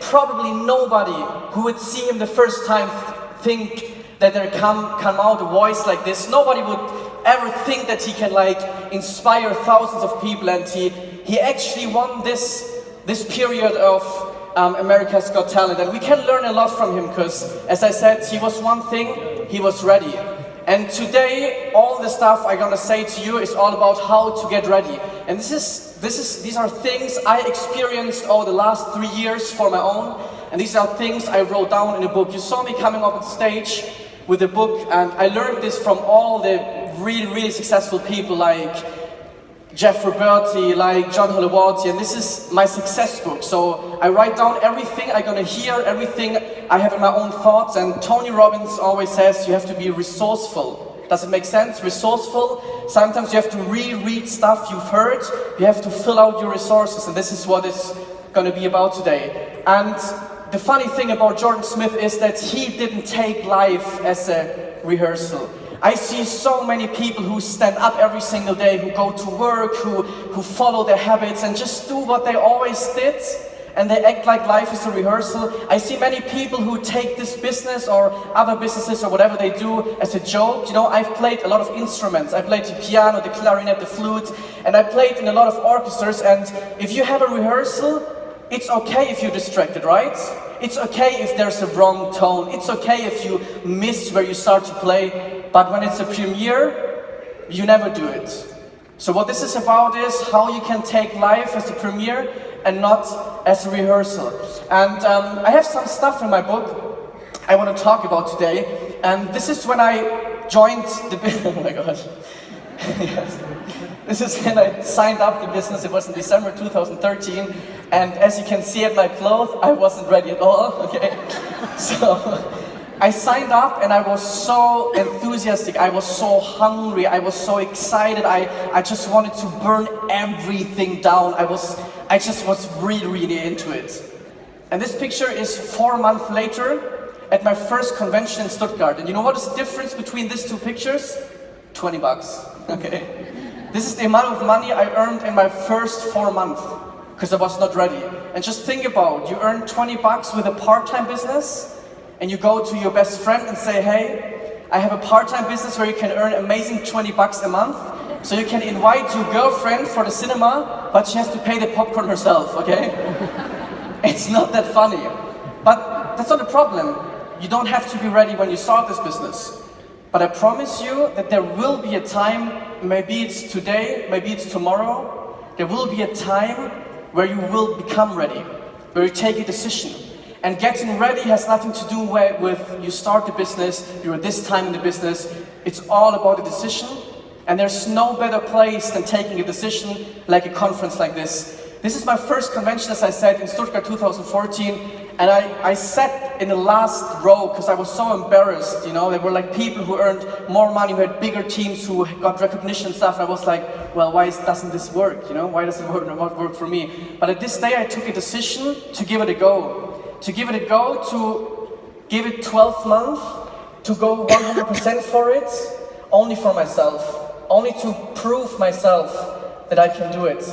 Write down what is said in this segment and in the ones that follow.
probably nobody who would see him the first time think that there come out a voice like this. Nobody would ever think that he can like inspire thousands of people, and he actually won this period of America's Got Talent, and we can learn a lot from him because, as I said, he was one thing, he was ready. And today, all the stuff I'm gonna say to you is all about how to get ready. And these are things I experienced over the last 3 years for my own, and these are things I wrote down in a book. You saw me coming up on stage with a book, and I learned this from all the really successful people like Jeff Roberti, like John Holowati, and this is my success book. So I write down everything I'm gonna hear, everything I have in my own thoughts, and Tony Robbins always says you have to be resourceful. Does it make sense? Resourceful. Sometimes you have to reread stuff you've heard, you have to fill out your resources, and this is what it's gonna be about today. And the funny thing about Jordan Smith is that he didn't take life as a rehearsal. I see so many people who stand up every single day, who go to work, who follow their habits and just do what they always did, and they act like life is a rehearsal. I see many people who take this business or other businesses or whatever they do as a joke. You know, I've played a lot of instruments. I played the piano, the clarinet, the flute, and I played in a lot of orchestras, and if you have a rehearsal, it's okay if you're distracted, right? It's okay if there's a wrong tone. It's okay if you miss where you start to play. But when it's a premiere, you never do it. So what this is about is how you can take life as a premiere and not as a rehearsal. And I have some stuff in my book I want to talk about today. And this is when I joined the business. Oh my gosh. Yes. This is when I signed up the business. It was in December 2013. And as you can see at my clothes, I wasn't ready at all. Okay. So I signed up and I was so enthusiastic, I was so hungry, I was so excited, I just wanted to burn everything down. I just was really into it. And this picture is 4 months later at my first convention in Stuttgart. And you know what is the difference between these two pictures? 20 bucks, okay? This is the amount of money I earned in my first 4 months because I was not ready. And just think about, you earn 20 bucks with a part-time business, and you go to your best friend and say, hey, I have a part-time business where you can earn amazing 20 bucks a month, so you can invite your girlfriend for the cinema, but she has to pay the popcorn herself, okay? It's not that funny. But that's not a problem. You don't have to be ready when you start this business. But I promise you that there will be a time, maybe it's today, maybe it's tomorrow, there will be a time where you will become ready, where you take a decision. And getting ready has nothing to do with you start the business, you're at this time in the business. It's all about a decision. And there's no better place than taking a decision like a conference like this. This is my first convention, as I said, in Stuttgart 2014. And I sat in the last row because I was so embarrassed, you know. There were like people who earned more money, who had bigger teams, who got recognition and stuff. And I was like, well, why doesn't this work, you know? Why does it not work for me? But at this day I took a decision to give it a go. To give it a go, to give it 12 months, to go 100% for it, only for myself, only to prove myself that I can do it.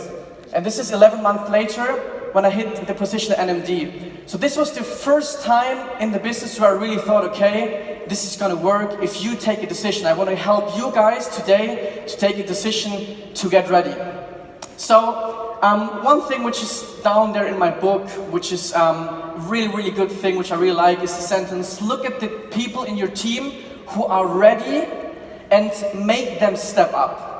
And this is 11 months later when I hit the position at NMD. So this was the first time in the business where I really thought, okay, this is gonna work if you take a decision. I want to help you guys today to take a decision to get ready. So one thing which is down there in my book, which is really good thing, which I really like, is the sentence, look at the people in your team who are ready and make them step up.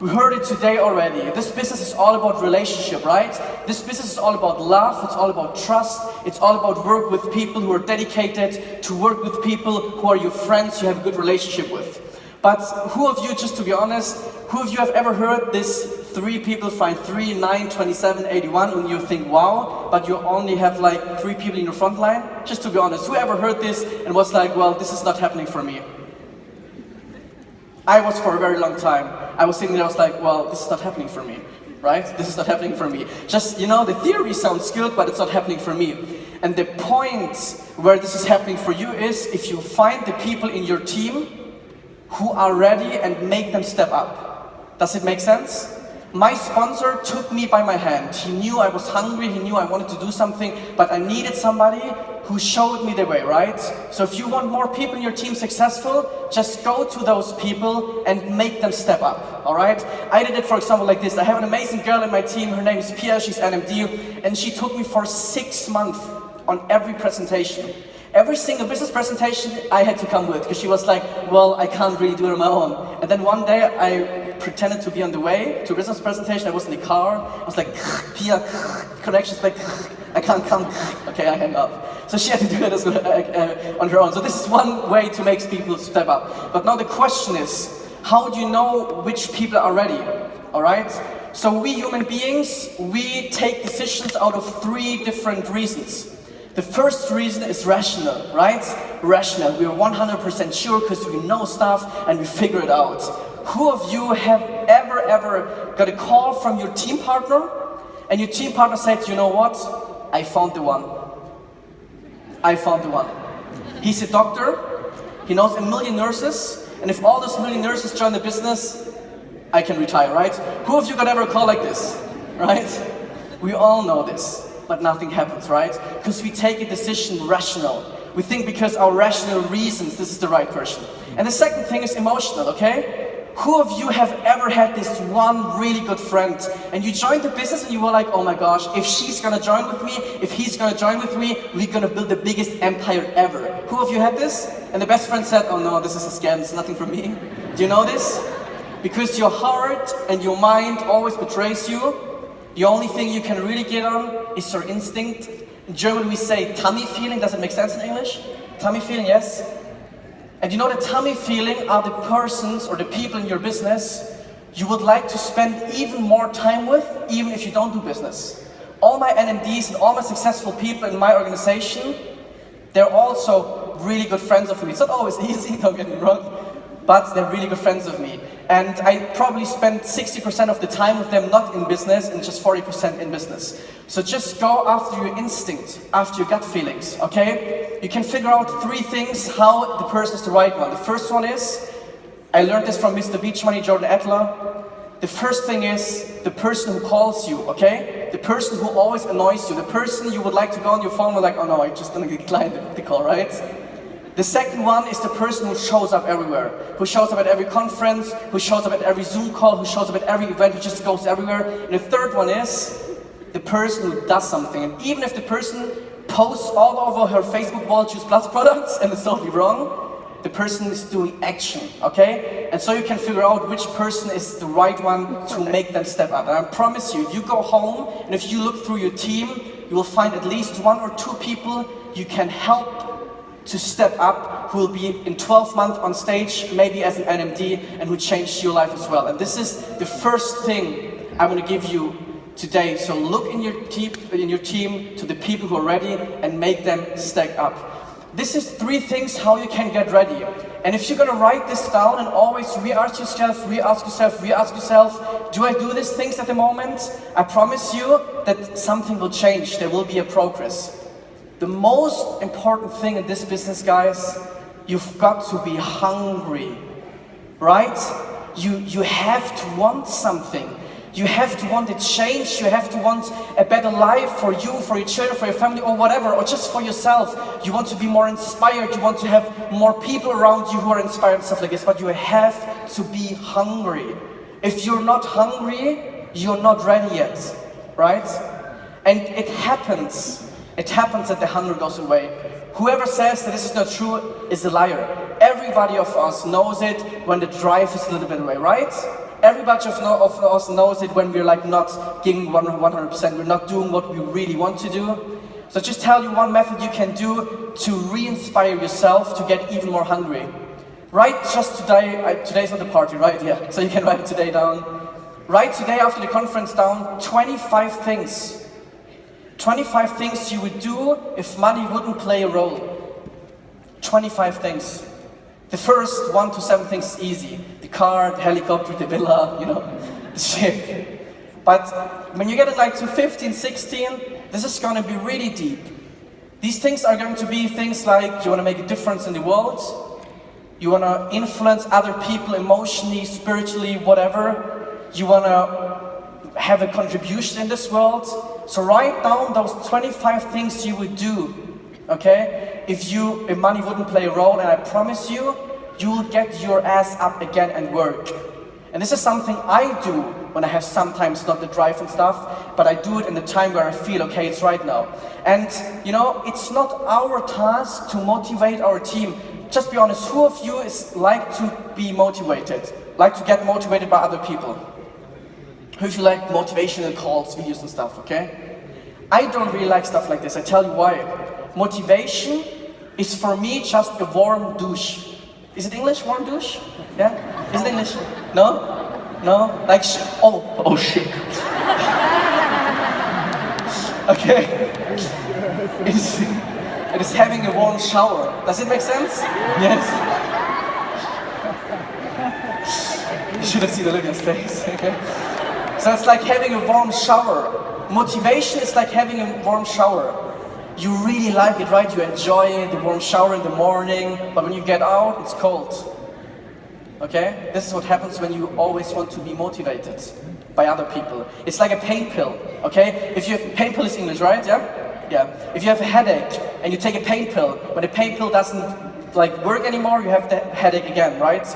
We heard it today already. This business is all about relationship, right? This business is all about love, it's all about trust, it's all about work with people who are dedicated, to work with people who are your friends you have a good relationship with. But who of you, just to be honest, who of you have ever heard this 3 people find 3, 9, 27, 81, and you think, wow, but you only have like 3 people in your front line? Just to be honest, who ever heard this and was like, well, this is not happening for me? I was for a very long time. I was sitting there, I was like, well, this is not happening for me, right? This is not happening for me. Just, you know, the theory sounds good, but it's not happening for me. And the point where this is happening for you is if you find the people in your team who are ready and make them step up. Does it make sense? My sponsor took me by my hand. He knew I was hungry, he knew I wanted to do something, but I needed somebody who showed me the way, right? So if you want more people in your team successful, just go to those people and make them step up, all right? I did it, for example, like this. I have an amazing girl in my team, her name is Pia, she's NMD, and she took me for 6 months on every presentation. Every single business presentation I had to come with, because she was like, well, I can't really do it on my own. And then one day I pretended to be on the way to a business presentation. I was in the car. I was like, Pia, connections, like, I can't come. Okay, I hang up. So she had to do it as well, on her own. So this is one way to make people step up. But now the question is, how do you know which people are ready? All right? So we human beings, we take decisions out of 3 different reasons. The first reason is rational, right? Rational. We are 100% sure because we know stuff and we figure it out. Who of you have ever got a call from your team partner and your team partner said, you know what? I found the one. I found the one. He's a doctor. He knows 1 million nurses. And if all those 1 million nurses join the business, I can retire, right? Who of you got ever a call like this, right? We all know this. But nothing happens, right? Because we take a decision rational. We think because our rational reasons this is the right person. And the second thing is emotional, okay? Who of you have ever had this one really good friend and you joined the business and you were like, oh my gosh, if she's gonna join with me, if he's gonna join with me, we're gonna build the biggest empire ever. Who of you had this? And the best friend said, oh no, this is a scam, it's nothing for me. Do you know this? Because your heart and your mind always betrays you. The only thing you can really get on is your instinct. In German we say tummy feeling. Does it make sense in English? Tummy feeling, yes. And you know the tummy feeling are the persons or the people in your business you would like to spend even more time with, even if you don't do business. All my NMDs and all my successful people in my organization, they're also really good friends of me. It's not always easy, don't get me wrong, but they're really good friends of me. And I probably spend 60% of the time with them not in business and just 40% in business. So just go after your instinct, after your gut feelings, okay? You can figure out 3 things how the person is the right one. The first one is, I learned this from Mr. Beach Money, Jordan Adler. The first thing is the person who calls you, okay? The person who always annoys you. The person you would like to go on your phone and like, oh no, I just gonna decline the call, right? The second one is the person who shows up everywhere, who shows up at every conference, who shows up at every Zoom call, who shows up at every event, who just goes everywhere. And the third one is the person who does something. And even if the person posts all over her Facebook wall Juice Plus products and it's totally wrong, the person is doing action, okay? And so you can figure out which person is the right one to make them step up. And I promise you, if you go home and if you look through your team, you will find at least 1 or 2 people you can help to step up, who will be in 12 months on stage, maybe as an NMD, and who changed your life as well. And this is the first thing I want to give you today. So look in your team to the people who are ready and make them stack up. This is 3 things how you can get ready. And if you're gonna write this down and always re-ask yourself, do I do these things at the moment? I promise you that something will change, there will be a progress. The most important thing in this business, guys, you've got to be hungry, right? You have to want something. You have to want a change, you have to want a better life for you, for your children, for your family, or whatever, or just for yourself. You want to be more inspired, you want to have more people around you who are inspired and stuff like this, but you have to be hungry. If you're not hungry, you're not ready yet, right? And it happens that the hunger goes away. Whoever says that this is not true is a liar. Everybody of us knows it when the drive is a little bit away, right? Everybody of us knows it when we're like not giving 100%, we're not doing what we really want to do. So just tell you one method you can do to re-inspire yourself to get even more hungry. Write just today, today's not the party, right? Yeah, so you can write it today down. Write today after the conference down 25 things. 25 things you would do if money wouldn't play a role. 25 things. The first 1 to 7 things is easy. The car, the helicopter, the villa, you know, the ship. But when you get it like to 15, 16, this is going to be really deep. These things are going to be things like you want to make a difference in the world. You want to influence other people emotionally, spiritually, whatever. You want to have a contribution in this world. So write down those 25 things you would do, okay? If money wouldn't play a role, and I promise you, you'll get your ass up again and work. And this is something I do when I have sometimes not the drive and stuff, but I do it in the time where I feel, okay, it's right now. And you know, it's not our task to motivate our team. Just be honest, who of you is like to be motivated? Like to get motivated by other people? Who of you like motivational calls, videos and stuff, okay? I don't really like stuff like this, I tell you why. Motivation is for me just a warm douche. Is it English, warm douche? Yeah? Is it English? No? No? Like oh shit. Okay. It is having a warm shower. Does it make sense? Yes. You should have seen the look on his face. Okay. So it's like having a warm shower. Motivation is like having a warm shower. You really like it, right? You enjoy the warm shower in the morning, but when you get out, it's cold. Okay? This is what happens when you always want to be motivated by other people. It's like a pain pill, okay? If you have, pain pill is English, right? Yeah? Yeah. If you have a headache and you take a pain pill, when the pain pill doesn't like work anymore, you have the headache again, right?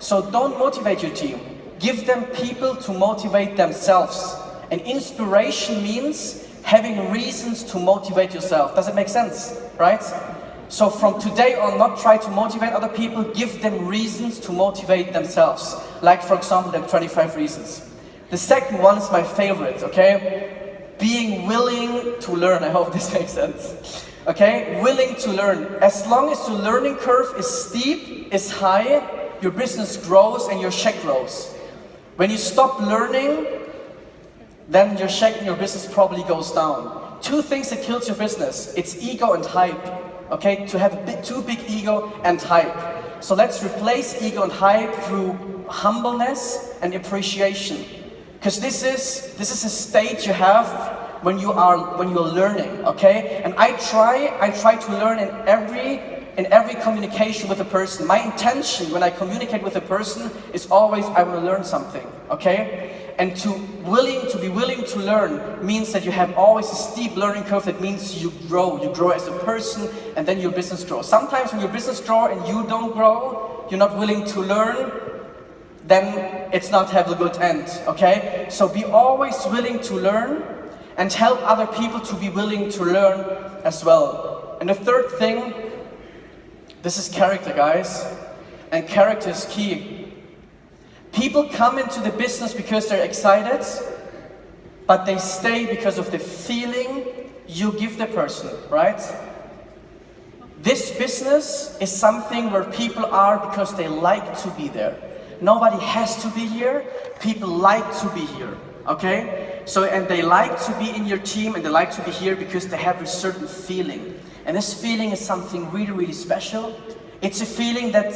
So don't motivate your team. Give them people to motivate themselves. And inspiration means having reasons to motivate yourself. Does it make sense? Right? So from today on, not try to motivate other people, give them reasons to motivate themselves. Like for example, the 25 reasons. The second one is my favorite, okay? Being willing to learn. I hope this makes sense. Okay? Willing to learn. As long as your learning curve is steep, is high, your business grows and your check grows. When you stop learning, then your check in your business probably goes down. Two things that kills your business. It's ego and hype. Okay, to have a too big ego and hype. So let's replace ego and hype through humbleness and appreciation. Because this is a state you have when you're learning, okay? And I try to learn in every communication with a person. My intention when I communicate with a person is always I want to learn something, okay? And to be willing to learn means that you have always a steep learning curve. That means you grow as a person, and then your business grows. Sometimes when your business grows and you don't grow, you're not willing to learn, then it's not have a good end, okay? So be always willing to learn and help other people to be willing to learn as well. And the third thing, this is character, guys, and character is key. People come into the business because they're excited, but they stay because of the feeling you give the person, right? This business is something where people are because they like to be there. Nobody has to be here, people like to be here, okay? So, and they like to be in your team and they like to be here because they have a certain feeling. And this feeling is something really, really special. It's a feeling that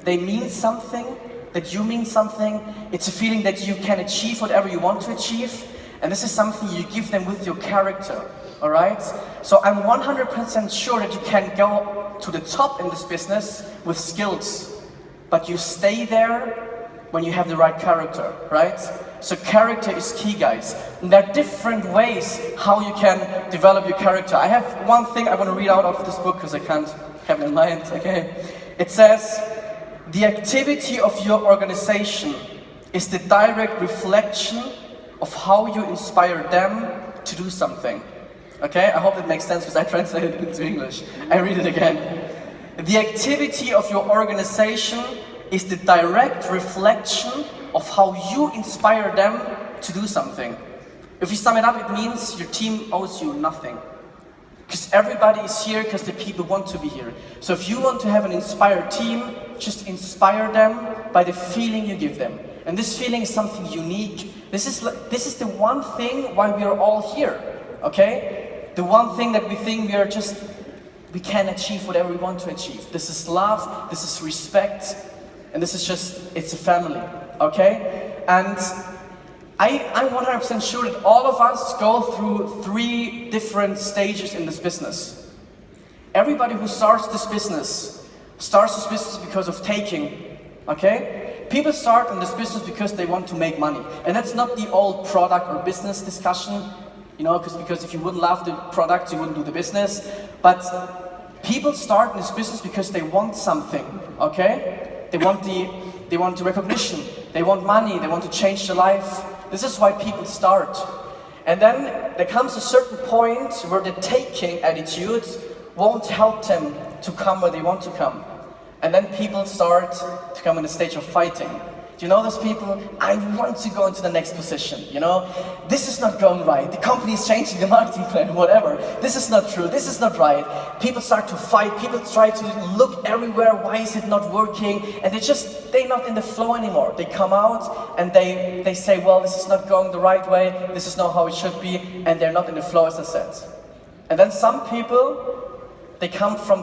they mean something, that you mean something. It's a feeling that you can achieve whatever you want to achieve. And this is something you give them with your character, all right? So I'm 100% sure that you can go to the top in this business with skills, but you stay there when you have the right character, right? So character is key, guys. And there are different ways how you can develop your character. I have one thing I want to read out of this book because I can't have it in mind, okay? It says, the activity of your organization is the direct reflection of how you inspire them to do something. Okay, I hope that makes sense because I translated it into English. I read it again. The activity of your organization is the direct reflection of how you inspire them to do something. If you sum it up, it means your team owes you nothing. Because everybody is here because the people want to be here. So if you want to have an inspired team, just inspire them by the feeling you give them. And this feeling is something unique. This is the one thing why we are all here, okay? The one thing that we think we can achieve whatever we want to achieve. This is love, this is respect, and this is it's a family, okay? And I'm 100% sure that all of us go through 3 different stages in this business. Everybody who starts this business because of taking, okay? People start in this business because they want to make money. And that's not the old product or business discussion, you know, because if you wouldn't love the product, you wouldn't do the business. But people start in this business because they want something, okay? They want the recognition, they want money, they want to change their life. This is why people start. And then there comes a certain point where the taking attitude won't help them to come where they want to come. And then people start to come in the stage of fighting. Do you know those people? I want to go into the next position, you know? This is not going right. The company is changing the marketing plan, whatever. This is not true. This is not right. People start to fight. People try to look everywhere. Why is it not working? And they're not in the flow anymore. They come out and they say, well, this is not going the right way. This is not how it should be. And they're not in the flow, as I said. And then some people, they come from